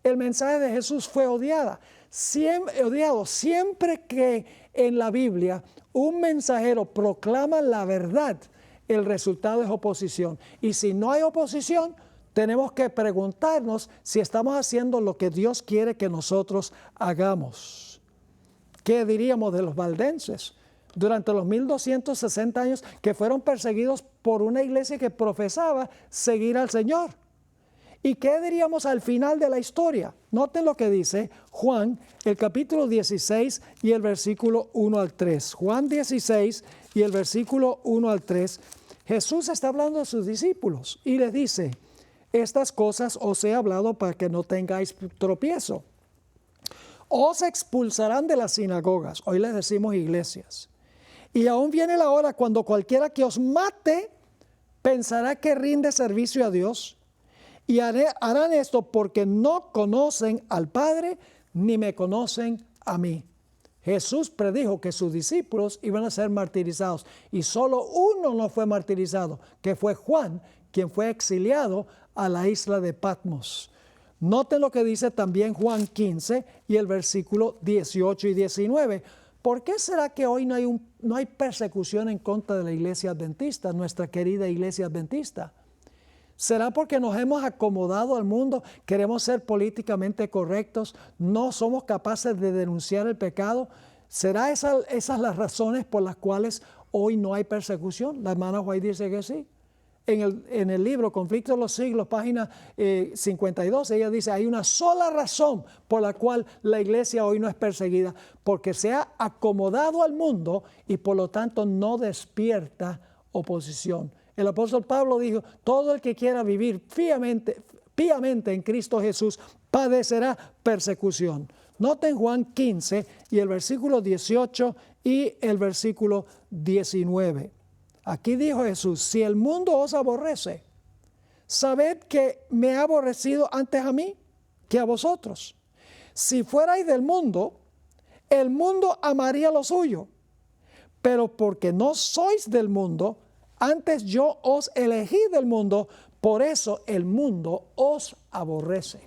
El mensaje de Jesús fue odiado. Siempre que en la Biblia un mensajero proclama la verdad, el resultado es oposición. Y si no hay oposición, tenemos que preguntarnos si estamos haciendo lo que Dios quiere que nosotros hagamos. ¿Qué diríamos de los valdenses? Durante los 1260 años que fueron perseguidos por una iglesia que profesaba seguir al Señor. ¿Y qué diríamos al final de la historia? Noten lo que dice Juan, el capítulo 16 y el versículo 1 al 3. Juan 16 y el versículo 1 al 3. Jesús está hablando a sus discípulos y les dice, estas cosas os he hablado para que no tengáis tropiezo. Os expulsarán de las sinagogas. Hoy les decimos iglesias. Y aún viene la hora cuando cualquiera que os mate pensará que rinde servicio a Dios. Y harán esto porque no conocen al Padre ni me conocen a mí. Jesús predijo que sus discípulos iban a ser martirizados. Y solo uno no fue martirizado, que fue Juan, quien fue exiliado a la isla de Patmos. Noten lo que dice también Juan 15 y el versículo 18 y 19. ¿Por qué será que hoy no hay persecución en contra de la iglesia adventista, nuestra querida iglesia adventista? ¿Será porque nos hemos acomodado al mundo, queremos ser políticamente correctos, no somos capaces de denunciar el pecado? ¿Será esas las razones por las cuales hoy no hay persecución? La hermana White dice que sí. En el libro Conflicto de los Siglos, página 52, ella dice, hay una sola razón por la cual la iglesia hoy no es perseguida, porque se ha acomodado al mundo y por lo tanto no despierta oposición. El apóstol Pablo dijo, todo el que quiera vivir piamente en Cristo Jesús padecerá persecución. Noten Juan 15 y el versículo 18 y el versículo 19. Aquí dijo Jesús, si el mundo os aborrece, sabed que me ha aborrecido antes a mí que a vosotros. Si fuerais del mundo, el mundo amaría lo suyo, pero porque no sois del mundo, antes yo os elegí del mundo, por eso el mundo os aborrece.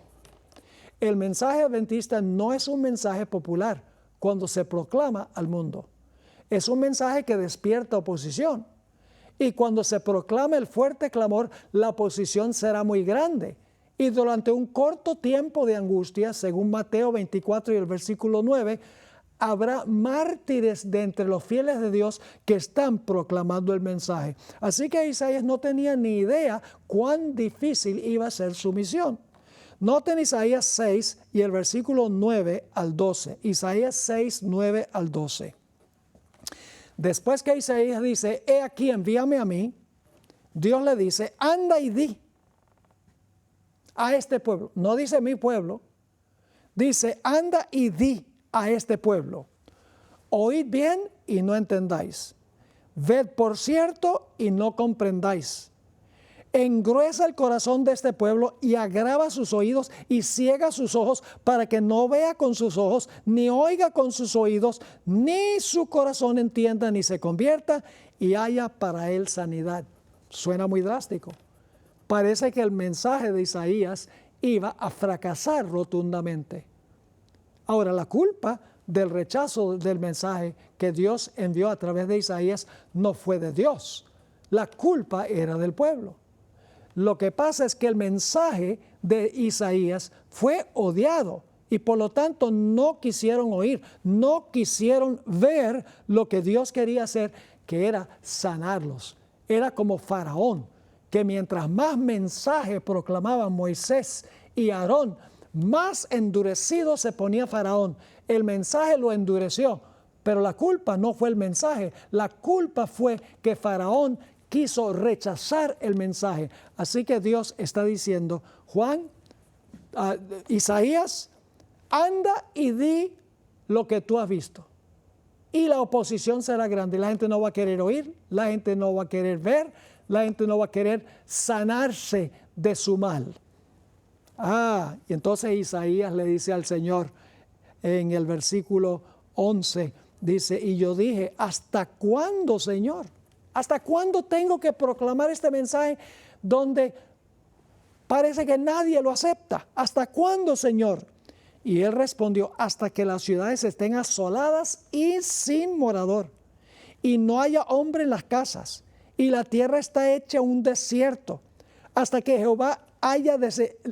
El mensaje adventista no es un mensaje popular cuando se proclama al mundo. Es un mensaje que despierta oposición. Y cuando se proclama el fuerte clamor, la oposición será muy grande. Y durante un corto tiempo de angustia, según Mateo 24 y el versículo 9, habrá mártires de entre los fieles de Dios que están proclamando el mensaje. Así que Isaías no tenía ni idea cuán difícil iba a ser su misión. Noten Isaías 6 y el versículo 9 al 12. Isaías 6, 9 al 12. Después que Isaías dice, he aquí, envíame a mí, Dios le dice, anda y di a este pueblo. No dice mi pueblo, dice, anda y di a este pueblo. Oíd bien y no entendáis. Ved por cierto y no comprendáis. Engruesa el corazón de este pueblo y agrava sus oídos y ciega sus ojos para que no vea con sus ojos, ni oiga con sus oídos, ni su corazón entienda, ni se convierta y haya para él sanidad. Suena muy drástico. Parece que el mensaje de Isaías iba a fracasar rotundamente. Ahora, la culpa del rechazo del mensaje que Dios envió a través de Isaías no fue de Dios. La culpa era del pueblo. Lo que pasa es que el mensaje de Isaías fue odiado y por lo tanto no quisieron oír, no quisieron ver lo que Dios quería hacer, que era sanarlos. Era como Faraón, que mientras más mensaje proclamaban Moisés y Aarón, más endurecido se ponía Faraón. El mensaje lo endureció, pero la culpa no fue el mensaje. La culpa fue que Faraón quiso rechazar el mensaje. Así que Dios está diciendo, Juan, Isaías, anda y di lo que tú has visto. Y la oposición será grande. La gente no va a querer oír, la gente no va a querer ver, la gente no va a querer sanarse de su mal. Y entonces Isaías le dice al Señor en el versículo 11, dice, y yo dije, ¿hasta cuándo, Señor? ¿Hasta cuándo tengo que proclamar este mensaje donde parece que nadie lo acepta? ¿Hasta cuándo, Señor? Y él respondió, hasta que las ciudades estén asoladas y sin morador, y no haya hombre en las casas, y la tierra está hecha un desierto, hasta que Jehová haya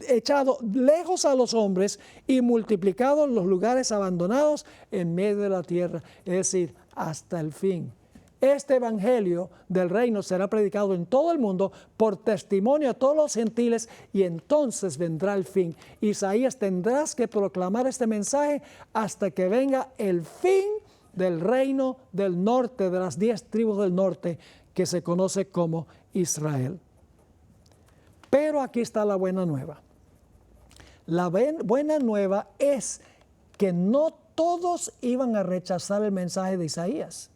echado lejos a los hombres y multiplicado los lugares abandonados en medio de la tierra, es decir, hasta el fin. Este evangelio del reino será predicado en todo el mundo por testimonio a todos los gentiles y entonces vendrá el fin. Isaías, tendrás que proclamar este mensaje hasta que venga el fin del reino del norte, de las 10 tribus del norte, que se conoce como Israel. Pero aquí está la buena nueva. La buena nueva es que no todos iban a rechazar el mensaje de Isaías.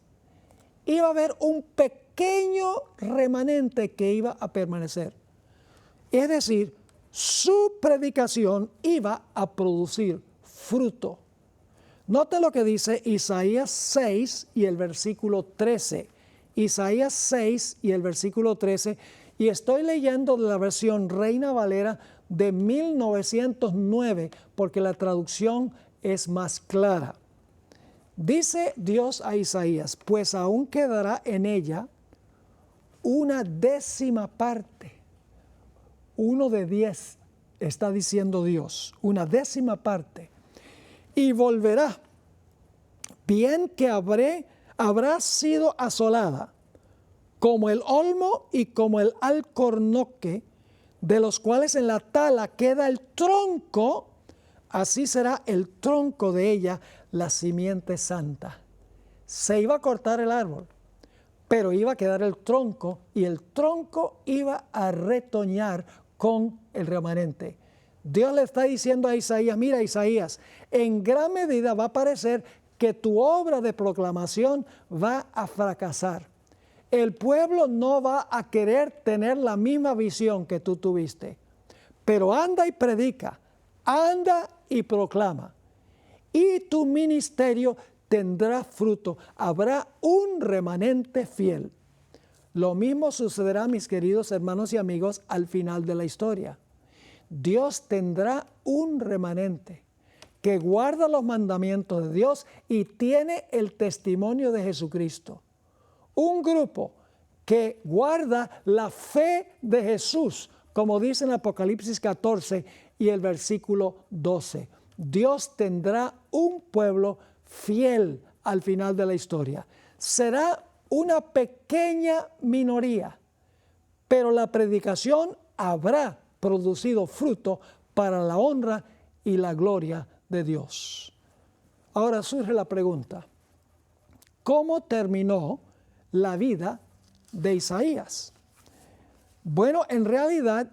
Iba a haber un pequeño remanente que iba a permanecer. Es decir, su predicación iba a producir fruto. Note lo que dice Isaías 6 y el versículo 13. Isaías 6 y el versículo 13. Y estoy leyendo de la versión Reina Valera de 1909 porque la traducción es más clara. Dice Dios a Isaías, pues aún quedará en ella una 10ª parte. 1 de 10 está diciendo Dios, una 10ª parte. Y volverá, bien que habrá sido asolada, como el olmo y como el alcornoque, de los cuales en la tala queda el tronco, así será el tronco de ella, la simiente santa. Se iba a cortar el árbol, pero iba a quedar el tronco y el tronco iba a retoñar con el remanente. Dios le está diciendo a Isaías, mira Isaías, en gran medida va a parecer que tu obra de proclamación va a fracasar. El pueblo no va a querer tener la misma visión que tú tuviste, pero anda y predica, anda y proclama. Y tu ministerio tendrá fruto, habrá un remanente fiel. Lo mismo sucederá, mis queridos hermanos y amigos, al final de la historia. Dios tendrá un remanente que guarda los mandamientos de Dios y tiene el testimonio de Jesucristo. Un grupo que guarda la fe de Jesús, como dice en Apocalipsis 14 y el versículo 12. Dios tendrá un pueblo fiel al final de la historia. Será una pequeña minoría, pero la predicación habrá producido fruto para la honra y la gloria de Dios. Ahora surge la pregunta, ¿cómo terminó la vida de Isaías? Bueno, en realidad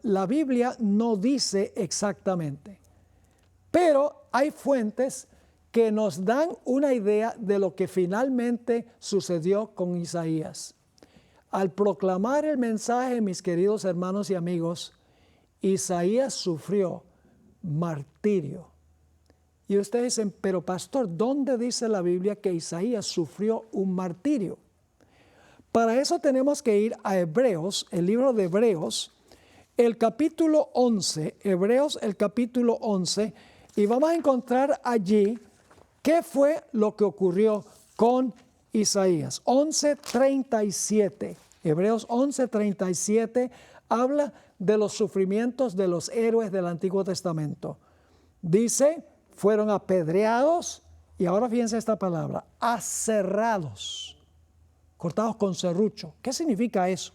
la Biblia no dice exactamente, pero hay fuentes que nos dan una idea de lo que finalmente sucedió con Isaías. Al proclamar el mensaje, mis queridos hermanos y amigos, Isaías sufrió martirio. Y ustedes dicen, pero pastor, ¿dónde dice la Biblia que Isaías sufrió un martirio? Para eso tenemos que ir a Hebreos, el libro de Hebreos, el capítulo 11, Hebreos el capítulo 11, y vamos a encontrar allí qué fue lo que ocurrió con Isaías. 11:37, Hebreos 11:37 habla de los sufrimientos de los héroes del Antiguo Testamento. Dice, fueron apedreados, y ahora fíjense esta palabra, aserrados, cortados con serrucho. ¿Qué significa eso?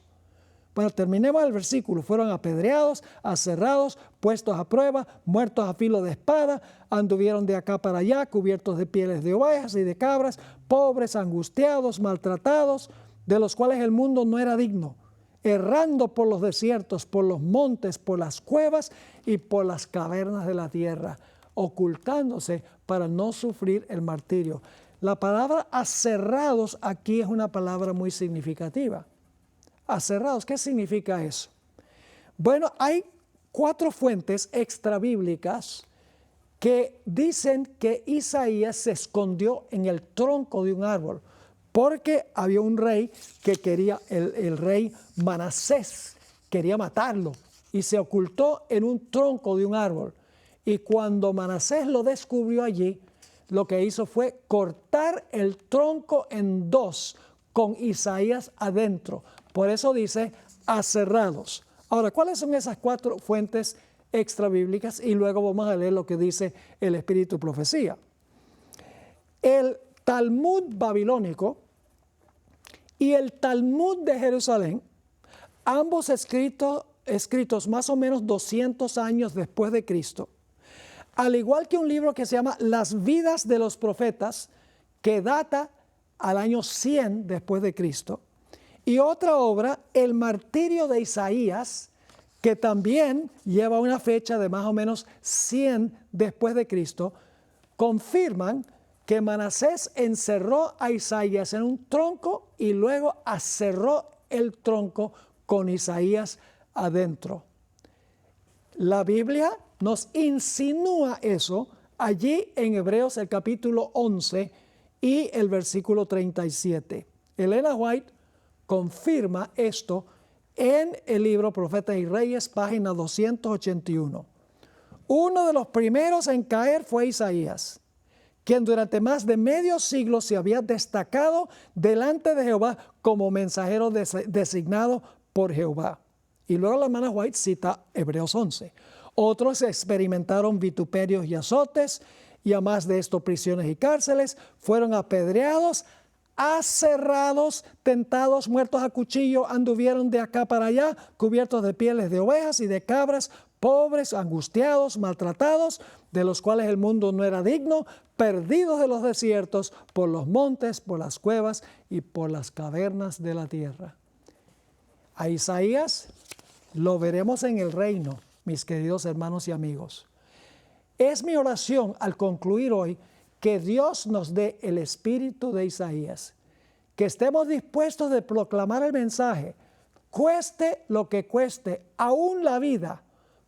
Bueno, terminemos el versículo. Fueron apedreados, aserrados, puestos a prueba, muertos a filo de espada, anduvieron de acá para allá, cubiertos de pieles de ovejas y de cabras, pobres, angustiados, maltratados, de los cuales el mundo no era digno, errando por los desiertos, por los montes, por las cuevas y por las cavernas de la tierra, ocultándose para no sufrir el martirio. La palabra aserrados aquí es una palabra muy significativa. Aserrados, ¿qué significa eso? Bueno, hay 4 fuentes extrabíblicas que dicen que Isaías se escondió en el tronco de un árbol porque había un rey que quería, el rey Manasés, quería matarlo y se ocultó en un tronco de un árbol. Y cuando Manasés lo descubrió allí, lo que hizo fue cortar el tronco en 2 con Isaías adentro. Por eso dice aserrados. Ahora, ¿cuáles son esas 4 fuentes extrabíblicas? Y luego vamos a leer lo que dice el Espíritu Profecía. El Talmud babilónico y el Talmud de Jerusalén, ambos escritos más o menos 200 años después de Cristo, al igual que un libro que se llama Las vidas de los profetas, que data al año 100 después de Cristo, y otra obra, El martirio de Isaías, que también lleva una fecha de más o menos 100 después de Cristo, confirman que Manasés encerró a Isaías en un tronco y luego aserró el tronco con Isaías adentro. La Biblia nos insinúa eso allí en Hebreos el capítulo 11 y el versículo 37. Elena White confirma esto en el libro Profetas y Reyes, página 281. Uno de los primeros en caer fue Isaías, quien durante más de medio siglo se había destacado delante de Jehová como mensajero designado por Jehová. Y luego la hermana White cita Hebreos 11. Otros experimentaron vituperios y azotes, y a más de esto prisiones y cárceles, fueron apedreados, aserrados, tentados, muertos a cuchillo, anduvieron de acá para allá, cubiertos de pieles de ovejas y de cabras, pobres, angustiados, maltratados, de los cuales el mundo no era digno, perdidos de los desiertos, por los montes, por las cuevas y por las cavernas de la tierra. A Isaías lo veremos en el reino, mis queridos hermanos y amigos. Es mi oración al concluir hoy que Dios nos dé el espíritu de Isaías, que estemos dispuestos de proclamar el mensaje, cueste lo que cueste, aún la vida,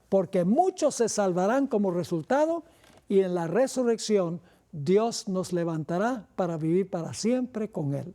porque muchos se salvarán como resultado y en la resurrección Dios nos levantará para vivir para siempre con Él.